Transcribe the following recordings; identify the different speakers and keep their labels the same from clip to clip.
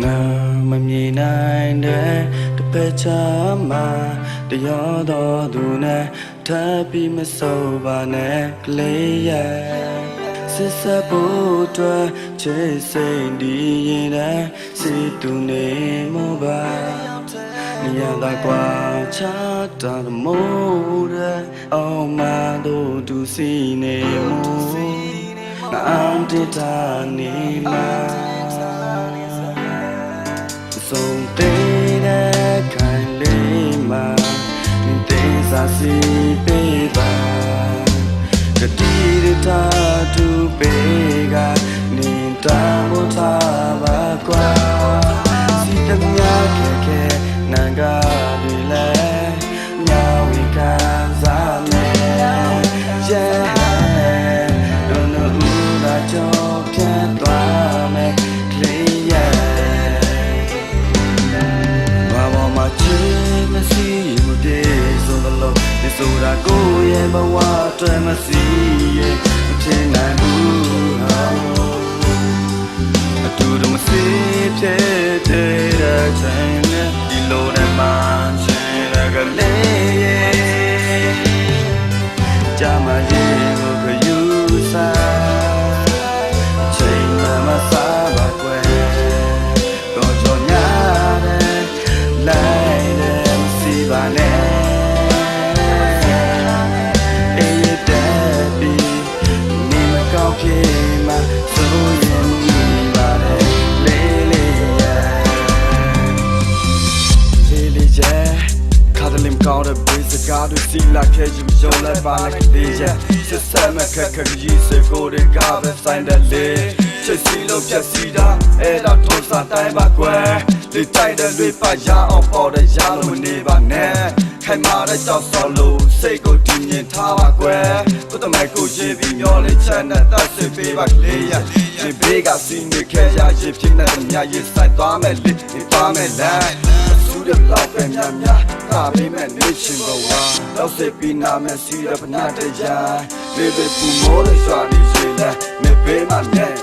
Speaker 1: မမြင်နိုင်တဲ့တစ်ဖက်ချမ်းမှာတရောတော်သူနဲ့ထပ်ပြီးမစိုးပါနဲ့ကလေးရဲ့စစ်ဆက်ဖို့အတွက်ချေစိတ်ဒီရင်တဲ့စီတူနေမောပါနေရတာကွာချတာမို့တဲ့အောင်မတို့သူစီနေမို့ငါအောင်တတာနေမှာဆုံးသေးတဲ့ခိုင်လေးမှာနေသေးစားစီပေးပါကတိရတာသူပေးကနေတောင်းဖို့ထားပါကွာစီတမြခဲခဲနံကားတွေလဲမြဝေကစားမယ်don't know who that job canသွားမယ်ကလေးရဲ့မရှိဘူးတဲ့ဆိုတော့ဒီဆိုတာကိုရဲ့ဘဝအတွက်မရှိရဲ့မထင်နိုင်ဘူးအတူတူမရှိဖြစ်တဲ့ချိန်နဲ့ဒီလိုနဲ့မှချင်ရကလေးရဲ့ကြာမရဲ့ကိုခယူစားချိန်မှမစားပါကွယ်တော့ကြော်ညာတဲ့လိုက်ပါနဲ့အေးတဲ့ပြီးနေမကောင်းဖြစ်မှဆိုရင်မိပါတယ်လေးလေးရဲ့ခါတလင်ကောင်းတဲ့ဘေးစကားတွေစီလာခဲ့ချင်မယုံလိုက်ပါနဲ့လေးရဲ့စစ်ဆက်မဲ့ခက်ခက်ကြီးစကိုတွေကပဲဆိုင်တယ်လေချစ်စီလို့ပြက်စီတာအဲ့တော့ထုံးစားတိုင်းပါကွယ်လေတိုက်တဲ့လွေပါရအောင်ပေါ်တဲ့ရလို့မနေပါနဲ့ခိုင်မာတဲ့ကြောက်စော်လို့စိတ်ကိုတည်မြင်ထားပါကွယ်ကိုတမိုက်ကိုရေးပြီးမျောလေးချမ်းတဲ့သက်စစ်ပေးပါကလေးရဒီဘေးကစီးနေခဲ့ရရင်ဖြစ်နေတဲ့အများကြီးစိုက်သွားမယ်လေသွားမယ်လိုက်သူတို့လောက်ပဲများများတာပေးမဲ့နေရှင်ဘဝတော့စစ်ပြီးနာမယ်စီရပနာတရားလေးလေးပူမိုးလေးရွာလေးရှိလဲမေဘေးမှာနဲ့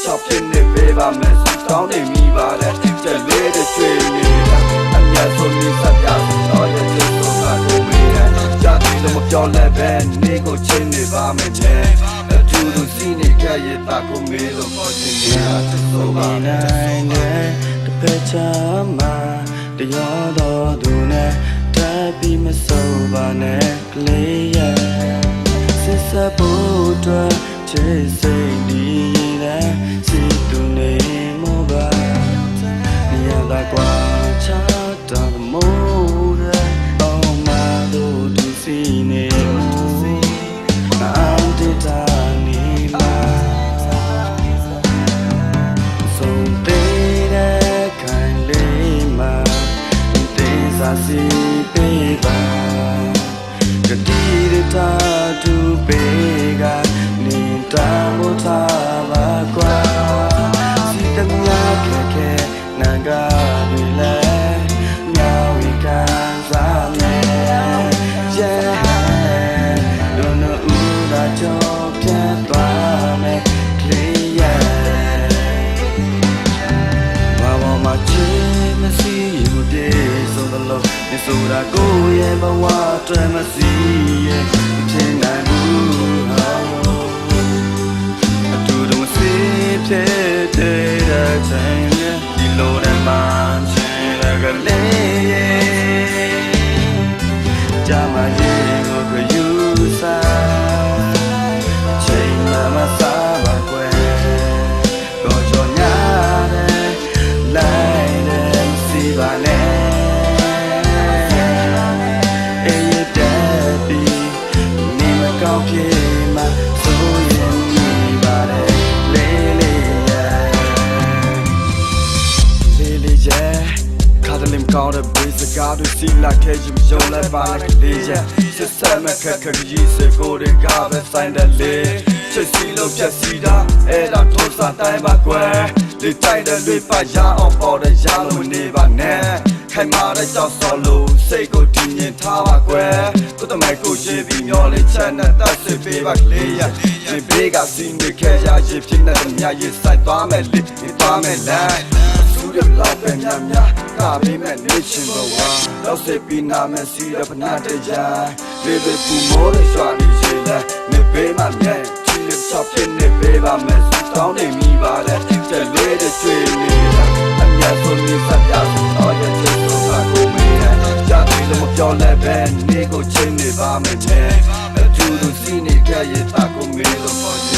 Speaker 1: ချောက်ဖြစ်နေပေးပါမယ်စတောင်းနေမိပါတယ်ကျက်လေးတွေကျွေးနေတာအမြတ်ဆုံးနေစပြတော့ရဲ့ချစ်တော်ကကိုမေးတယ်ကြာတယ်လို့မပြောလဲပဲနေကိုချင်းနေပါမယ်တဲ့အတူတူစီးနေခဲ့ရတာကိုမေးလို့ပေါ်ချင်နေတာဆိုပါနိုင်တဲ့တစ်ဖက်ချမ်းမှာတရောတော်သူနဲ့တက်ပြီးမစိုးပါနဲ့ကလေးရဲ့စစ်ဆက်ဖို့အတွက်ချေစိတ်ဒီစီတူနေမောပါနေရတာကွာချတာမို့တဲ့အောင်မတို့သူစီနေမို့အောင်တတာနေမှာဆုံးသေးတဲ့ခိုင်လေးမှာတင်းစားစီပေးပါကတိရတာသူပေးကနေတောင်းဖို့ထားပါကွာစီတမြခဲခဲနံကားတွေလဲမြဝေကစားမယ်don't know who that job canသွားမယ်ကလေးရဲ့ဘာမှချင်မရှိဘူးတဲ့ဆိုတော့ဒီဆိုတာကိုရဲ့ဘဝအတွက်မရှိရဲ့ချင်နိုင်ဘူးဖြစ်တဲ့ချိန်နဲ့ဒီလိုနဲ့မှချင်ရကလေးရဲ့ကြာမရဲ့ကိုခယူစားချိန်မှမစားပါကွယ်တော့ကြော်ညာတဲ့လိုက်တဲ့စီပါနဲ့အေးတဲ့ပြီးနေမကောင်းဖြစ်မှဆိုရင်မိပါတယ်ခါတလင်ကောင်းတဲ့ဘေးစကားတွေစီလာခဲ့ချင်မယုံလိုက်ပါနဲ့ကလေးရဲ့စစ်ဆက်မဲ့ခက်ခက်ကြီးစကိုတွေကပဲဆိုင်တယ်လေချစ်စီလို့ပြက်စီတာအဲ့တော့ထုံးစားတိုင်းပါကွယ်လေတိုက်တဲ့လွေပါရအောင်ပေါ်တဲ့ရလို့မနေပါနဲ့ခိုင်မာတဲ့ကြောက်စော်လို့စိတ်ကိုတည်မြင်ထားပါကွယ်ကိုတမိုက်ကိုရေးပြီးမျောလေးချမ်းတဲ့သက်စစ်ပေးပါကလေးရဒီဘေးကစီးနေခဲ့ရရင်ဖြစ်နေတဲ့အများကြီးစိုက်သွားမယ်လေသွားမယ်လိုက် စုရလောက်ပဲများများကာပေးမဲ့နေချင်းဘဝလောက်စစ်ပြီးနာမဲ့စီရဖနာတရားလေပဲပူမောရရွာနေချင်လဲနေပေးမှမြဲချီလက်ချပ်ဖြစ်နေပေးပါမယ်စူတောင်းနေမိပါလေတဲ့လေးတဲ့ချွေနေတာအမြတ်ဆုံးနေစပြတော့ရဲ့ချစ်ဆုံးကကိုမေးတယ်ကြာပြီလို့မပြောလဲပဲနေကိုချင်းနေပါမယ်အတူတူစီနေကြရဲ့တာကိုမေးလို့